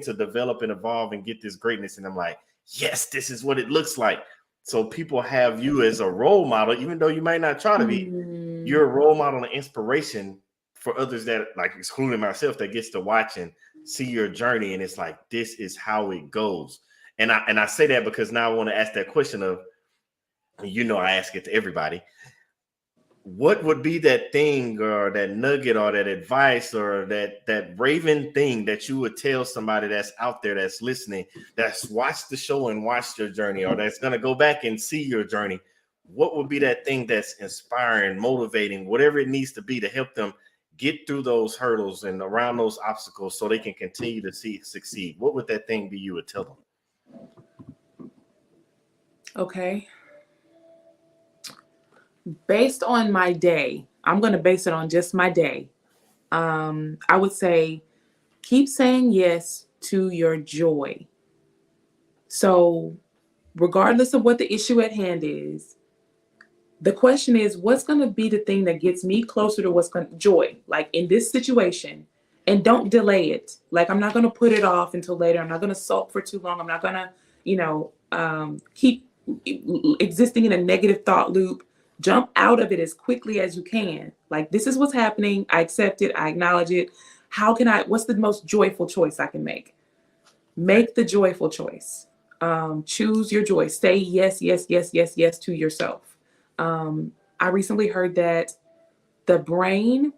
C: to develop and evolve and get this greatness. And I'm like, yes, this is what it looks like. So people have you as a role model, even though you might not try to be, you're a role model and inspiration for others that, like, excluding myself, that gets to watch and see your journey. And it's like, this is how it goes. And I say that because now I want to ask that question of, I ask it to everybody. What would be that thing or that nugget or that advice or that raven thing that you would tell somebody that's out there that's listening, that's watched the show and watched your journey, or that's going to go back and see your journey? What would be that thing that's inspiring, motivating, whatever it needs to be to help them get through those hurdles and around those obstacles so they can continue to succeed, what would that thing be you would tell them?
D: Okay. Based on my day, I'm going to base it on just my day. I would say keep saying yes to your joy. So regardless of what the issue at hand is, the question is, what's going to be the thing that gets me closer to what's going to joy, like in this situation, and don't delay it. Like, I'm not going to put it off until later. I'm not going to sulk for too long. I'm not going to, keep existing in a negative thought loop. Jump out of it as quickly as you can. Like, this is what's happening. I accept it. I acknowledge it. What's the most joyful choice I can make? Make the joyful choice. Choose your joy. Say yes, yes, yes, yes, yes to yourself. I recently heard that the brain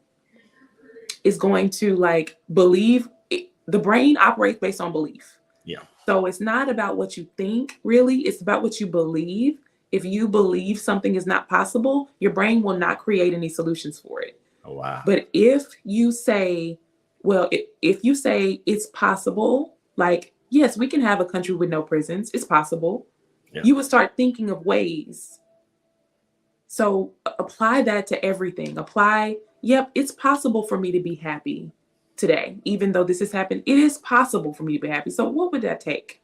D: is going to believe. The brain operates based on belief.
C: Yeah.
D: So it's not about what you think, really. It's about what you believe. If you believe something is not possible, your brain will not create any solutions for it.
C: Oh, wow.
D: But if you say, if you say it's possible, like, yes, we can have a country with no prisons. It's possible. Yeah. You would start thinking of ways. So apply that to everything. It's possible for me to be happy today. Even though this has happened, it is possible for me to be happy. So what would that take?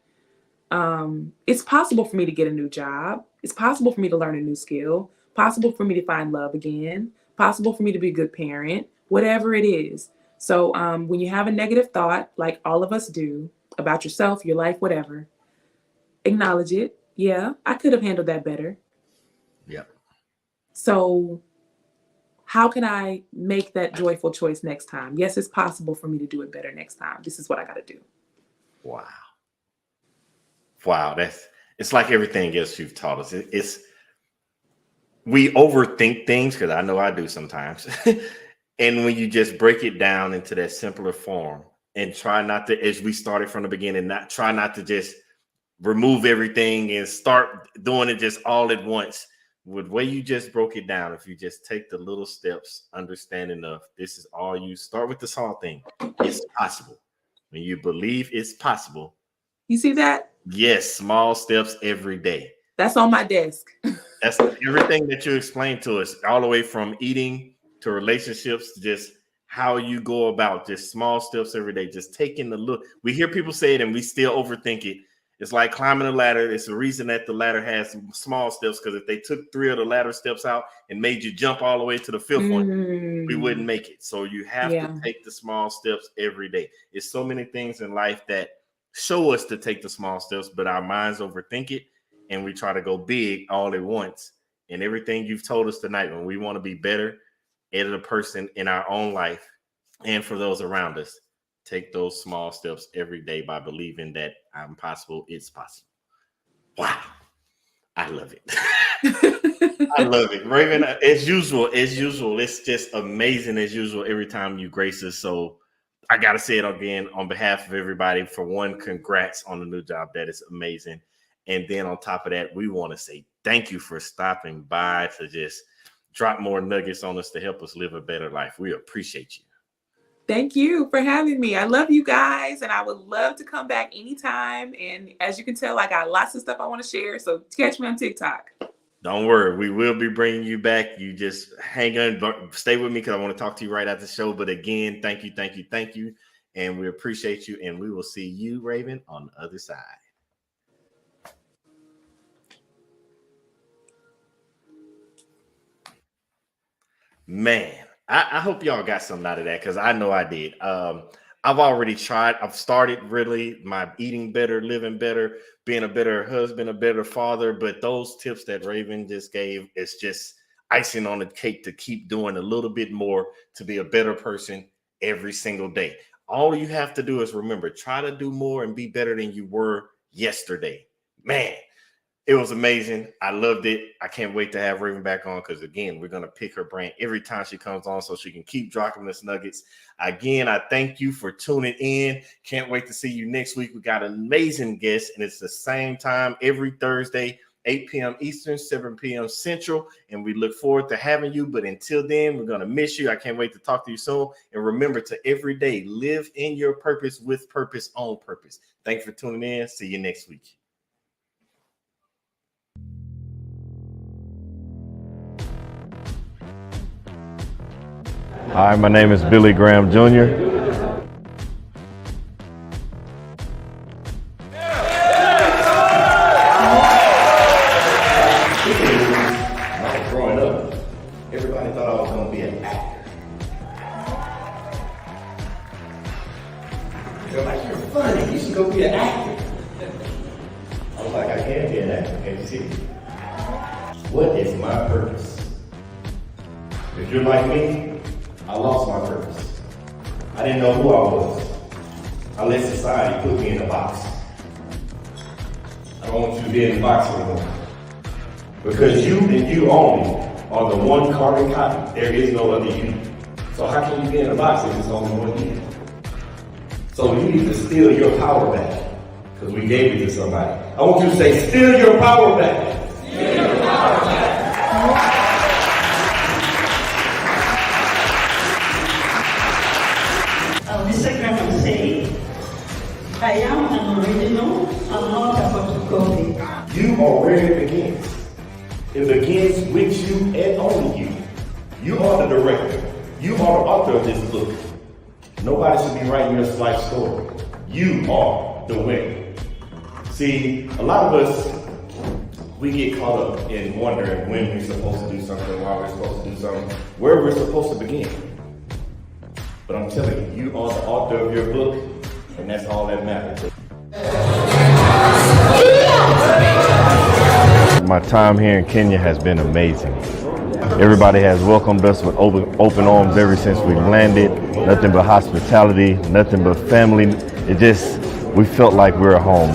D: It's possible for me to get a new job. It's possible for me to learn a new skill. Possible for me to find love again. Possible for me to be a good parent. Whatever it is. So when you have a negative thought, like all of us do, about yourself, your life, whatever, acknowledge it. Yeah, I could have handled that better.
C: Yeah.
D: So how can I make that joyful choice next time? Yes, it's possible for me to do it better next time. This is what I got to do.
C: Wow. It's like everything else you've taught us. We overthink things, because I know I do sometimes. And when you just break it down into that simpler form and try not to, as we started from the beginning, try not to just remove everything and start doing it just all at once. With the way you just broke it down, if you just take the little steps, understanding of this is all you start with, the small thing. It's possible. When you believe it's possible.
D: You see that?
C: Yes, small steps every day.
D: That's on my desk.
C: That's everything that you explained to us, all the way from eating to relationships, to just how you go about just small steps every day. Just taking the look. We hear people say it and we still overthink it. It's like climbing a ladder. It's the reason that the ladder has small steps, because if they took 3 of the ladder steps out and made you jump all the way to the 5th one, we wouldn't make it. So you have to take the small steps every day. It's so many things in life that show us to take the small steps, but our minds overthink it and we try to go big all at once. And everything you've told us tonight, when we want to be better as a person in our own life and for those around us, take those small steps every day by believing that I'm possible. It's possible. Wow. I love it. I love it. Raven, as usual, it's just amazing as usual every time you grace us. So I got to say it again on behalf of everybody. For one, congrats on the new job. That is amazing. And then on top of that, we want to say thank you for stopping by to just drop more nuggets on us to help us live a better life. We appreciate you.
D: Thank you for having me. I love you guys, and I would love to come back anytime. And as you can tell, I got lots of stuff I want to share. So catch me on TikTok.
C: Don't worry. We will be bringing you back. You just hang on. Stay with me because I want to talk to you right after the show. But again, thank you. And we appreciate you. And we will see you, Raven, on the other side. Man, I hope y'all got something out of that, because I know I did. I've already tried. I've started really my eating better, living better, being a better husband, a better father. But those tips that Raven just gave, it's just icing on the cake to keep doing a little bit more to be a better person every single day. All you have to do is remember, try to do more and be better than you were yesterday. Man, it was amazing. I loved it. I can't wait to have Raven back on, because, again, we're going to pick her brain every time she comes on so she can keep dropping us nuggets. Again, I thank you for tuning in. Can't wait to see you next week. We got an amazing guest, and it's the same time every Thursday, 8 p.m. Eastern, 7 p.m. Central, and we look forward to having you. But until then, we're going to miss you. I can't wait to talk to you soon. And remember to every day live in your purpose, with purpose, on purpose. Thanks for tuning in. See you next week.
B: Hi, my name is Billy Graham Jr.
A: Growing up, everybody thought I was going to be an actor. They're like, you're funny, you should go be an actor. I was like, I can't be an actor, can't you see? What is my purpose? If you're like me, I lost my purpose. I didn't know who I was. I let society put me in a box. I don't want you to be in the box anymore. Because you and you only are the one carbon copy. There is no other you. So how can you be in a box if it's only one you? So you need to steal your power back. Because we gave it to somebody. I want you to say, steal your power back. Steal your power back.
E: Mr. Graham said, I am an original, I'm not a photocopy.
A: You are where it begins. It begins with you and only you. You are the director. You are the author of this book. Nobody should be writing your life story. You are the winner. See, a lot of us, we get caught up in wondering when we're supposed to do something, why we're supposed to do something, where we're supposed to begin. But I'm telling you, you are the author of your book, and that's all that matters.
B: My time here in Kenya has been amazing. Everybody has welcomed us with open arms ever since we landed. Nothing but hospitality, nothing but family. We felt like we were home.